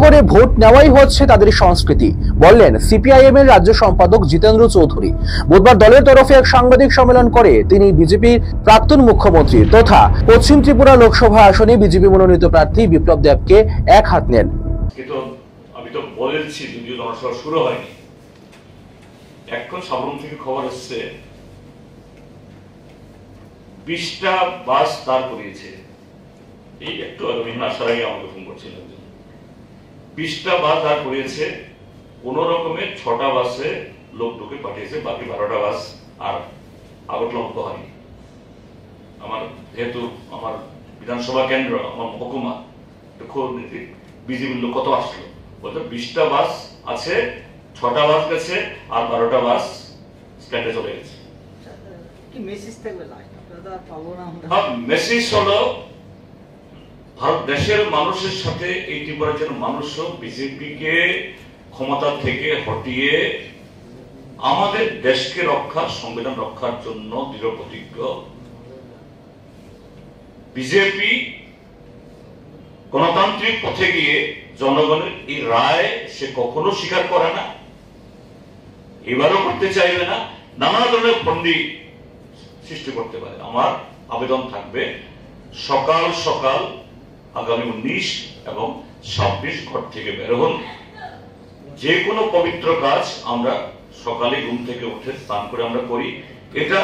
করে ভোট নেওয়াই হচ্ছে তাদের সংস্কৃতি, বললেন সিপিআইএম এর রাজ্য সম্পাদক জিতেন্দ্র চৌধুরী। বুধবার দলের তরফে এক সাংবাদিক সম্মেলন করে তিনি বিজেপির প্রাক্তন মুখ্যমন্ত্রী তথা পশ্চিম ত্রিপুরা লোকসভা আসনে বিজেপি মনোনীত প্রার্থী বিপ্লব দেবকে এক হাত নেন। আমি তো বলেছি যদিও জনসভা শুরু হয়নি, এখন সাবরুম থেকে খবর এসছে 20টা বাস দাঁড় করিয়েছে। এই একটু আগে আসার আগে আমাকে ফোন করছিল, 20টা বাস দাঁড় করিয়েছে, কোন রকমের 6টা বাসে লোক ঢুকে পাঠিয়েছে, বাকি 12টা বাস আর আগতলম্ব হয়নি। আমার যেহেতু আমার বিধানসভা কেন্দ্র, আমার মহকুমা, বিজেপির লোক কত আসলো বলতো 20টা বাস আছে, 6টা বাস গেছে আর 12টা বাস স্ট্যান্ডে চলে গেছে। মেসেজ হলো ভারত দেশের মানুষের সাথে এই ত্রিপুরার যেন মানুষও বিজেপিকে ক্ষমতা থেকে হটিয়ে আমাদের দেশকে রক্ষার, সংবিধান রক্ষার জন্য দৃঢ় প্রতিজ্ঞ। বিজেপি গণতান্ত্রিক পথে গিয়ে জনগণের এই রায় সে কখনো স্বীকার করে না, এবারও করতে চাইবে না, নানা ধরনের ফন্দি সৃষ্টি করতে পারে। আমার আবেদন থাকবে সকাল সকাল আগামী 19 এবং 26 ঘর থেকে বের হন। যে কোনো পবিত্র কাজ আমরা সকালে ঘুম থেকে উঠে স্নান করে আমরা করি, এটা